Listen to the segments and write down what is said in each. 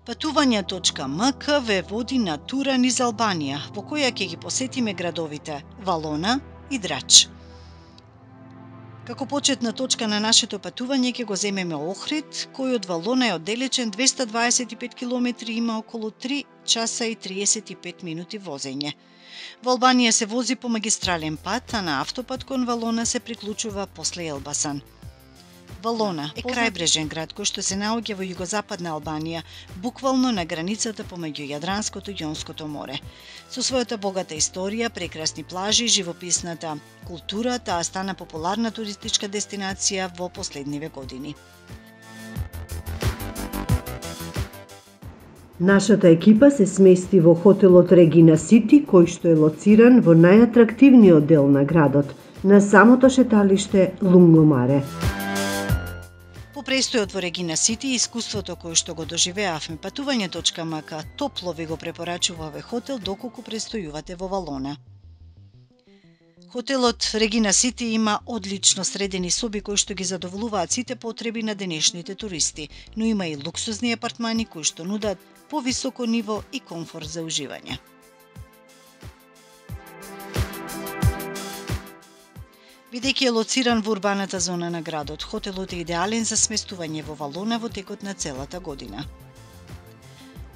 Патување.мк ве води на тура низ Албанија, во која ќе ги посетиме градовите Валона и Драч. Како почетна точка на нашето патување ќе го земеме Охрид, кој од Валона е оддалечен 225 км и има околу 3 часа и 35 минути возење. Во Албанија се вози по магистрален пат, а на автопат кон Валона се приклучува после Елбасан. Валона е крајбрежен град кој што се наоѓа во југозападна Албанија, буквално на границата помеѓу Јадранското и Јонското море. Со својата богата историја, прекрасни плажи, живописната култура, таа стана популарна туристичка дестинација во последниве години. Нашата екипа се смести во хотелот Регина Сити, кој што е лоциран во најатрактивниот дел на градот, на самото шеталиште Лунгомаре. По престојот во Регина Сити и искуството кое што го доживеавме, патување.мк топло ви го препорачува овој хотел доколку престојувате во Валона. Хотелот Регина Сити има одлично средени соби кои што ги задоволуваат сите потреби на денешните туристи, но има и луксузни апартмани кои што нудат повисоко ниво и комфорт за уживање. Бидејќи е лоциран во урбаната зона на градот, хотелот е идеален за сместување во Валона во текот на целата година.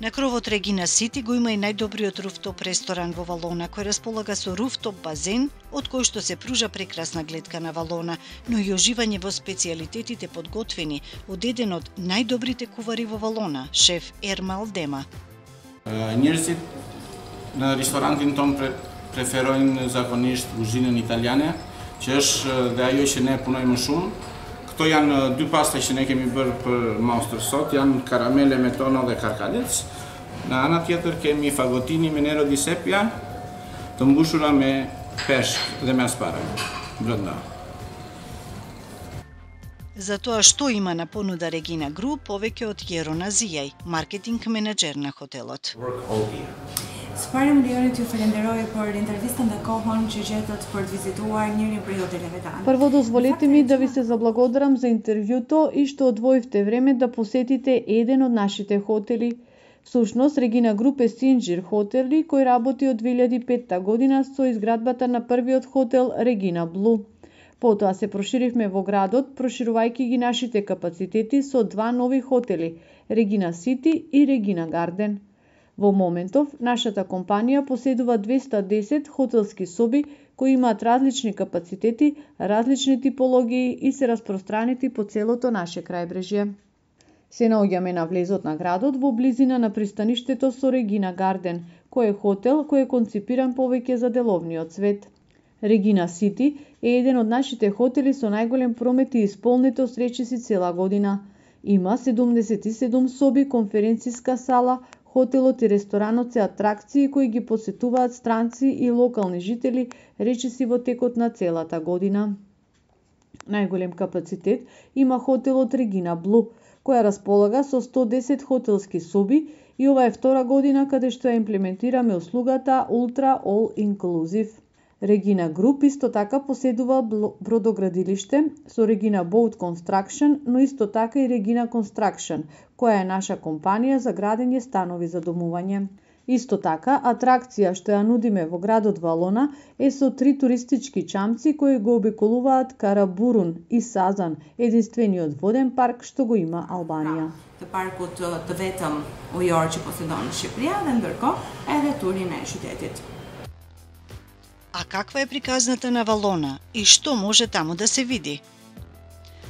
На кровот Регина Сити го има и најдобриот руфтоп ресторан во Валона, кој располага со руфтоп базен, од кој што се пружа прекрасна гледка на Валона, но и уживање во специјалитетите подготвени од еден од најдобрите кувари во Валона, шеф Ермал Дема. Njerëzit në restorantin ton preferojnë zakonisht kuzhinën italiane, që është dhe ajo që ne punojmë shumë. Këto janë dy pasta që ne kemi bërë për master sot, janë karamele me tono dhe karkalec. Në ana tjetër kemi fagotini me nero di sepia, të mbushura me peshk dhe me asparagus brenda. За тоа што има на понуда Регина Груп, повеќе од Јерона Зијај, маркетинг менеджер на хотелот. Së pari më lijoni t'ju falenderoj për intervistën dhe kohën që gjetët për të vizituar njërin prej hoteleve tana. Прво дозволете ми да ви се заблагодарам за интервјуто и што одвоивте време да посетите еден од нашите хотели. Всушност, Регина Груп е Синџир хотели кој работи од 2005 година со изградбата на првиот хотел Регина Блу. Потоа се проширивме во градот, проширувајќи ги нашите капацитети со два нови хотели, Регина Сити и Регина Гарден. Во моментов, нашата компанија поседува 210 хотелски соби кои имаат различни капацитети, различни типологии и се распространети по целото наше крајбрежје. Се наоѓаме на влезот на градот во близина на пристаништето со Регина Гарден, кој е хотел кој е конципиран повеќе за деловниот свет. Регина Сити е еден од нашите хотели со најголем промет и исполнетост речиси цела година. Има 77 соби, конференциска сала, хотелот и ресторанот се атракции кои ги посетуваат странци и локални жители речиси во текот на целата година. Најголем капацитет има хотелот Регина Блу, која располага со 110 хотелски соби и ова е втора година каде што ја имплементираме услугата Ultra All Inclusive. Регина Груп исто така поседува бродоградилиште со Регина Boat Construction, но исто така и Регина Construction, која е наша компанија за градење станови за домување. Исто така, атракција што ја нудиме во градот Валона е со 3 туристички чамци кои го обиколуваат Карабурун и Сазан, единствениот воден парк што го има Албанија. Të parkut të vetëm ujor që posedon Shqipëria dhe ndërkohë edhe turin e qytetit. А каква е приказната на Валона и што може таму да се види?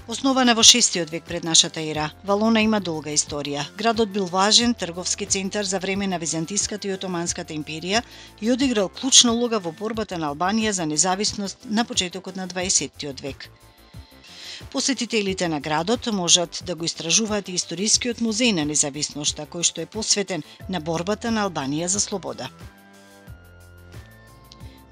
Основана во 6 век пред нашата ера, Валона има долга историја. Градот бил важен трговски центар за време на Византиската и Отоманската империја и одиграл клучна улога во борбата на Албанија за независност на почетокот на 20 век. Посетителите на градот можат да го истражуваат и историскиот музеј на независноста, кој што е посветен на борбата на Албанија за слобода.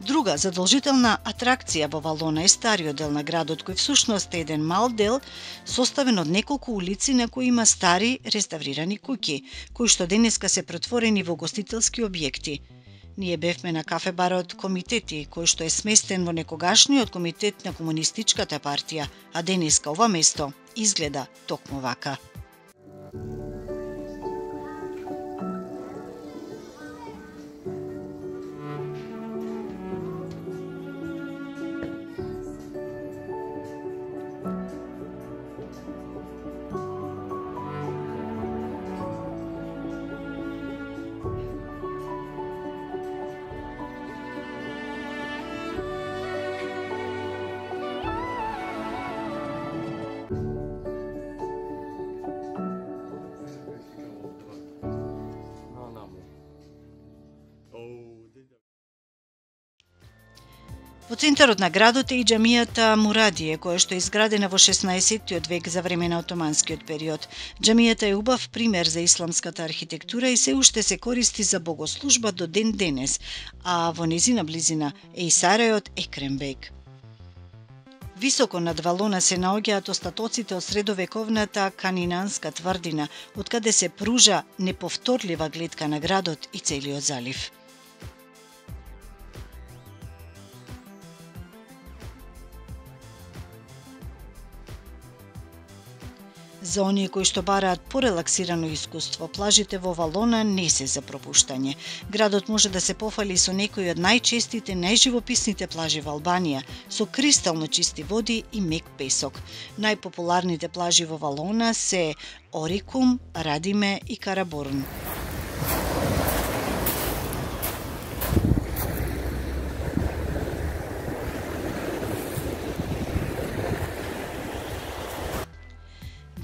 Друга задолжителна атракција во Валона е стариот дел на градот, кој всушност е еден мал дел составен од неколку улици на кои има стари реставрирани куќи, кои што денеска се претворени во гостителски објекти. Ние бевме на кафе-барот Комитети, кој што е сместен во некогашниот комитет на Комунистичката партија, а денеска ова место изгледа токму вака. Во центарот на градот е и џамијата Мурадие, која што е изградена во 16-тиот век за време на отоманскиот период. Џамијата е убав пример за исламската архитектура и се уште се користи за богослужба до ден денес, а во незина близина е и сарајот Екрембег. Високо над Валона се наоѓаат остатоците од средовековната Канинанска тврдина, од каде се пружа неповторлива гледка на градот и целиот залив. За оние кои што бараат порелаксирано искуство, плажите во Валона не се за пропуштање. Градот може да се пофали со некои од најчестите, најживописните плажи во Албанија, со кристално чисти води и мек песок. Најпопуларните плажи во Валона се Орикум, Радиме и Караборн.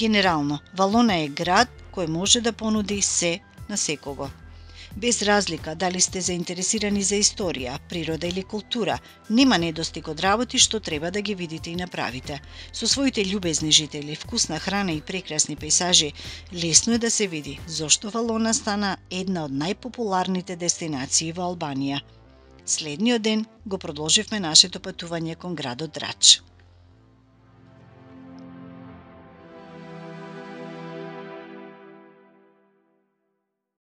Генерално, Валона е град кој може да понуди се на секого. Без разлика дали сте заинтересирани за историја, природа или култура, нема недостиг од работи што треба да ги видите и направите. Со своите љубезни жители, вкусна храна и прекрасни пејзажи, лесно е да се види зошто Валона стана една од најпопуларните дестинации во Албанија. Следниот ден го продолживме нашето патување кон градот Драч.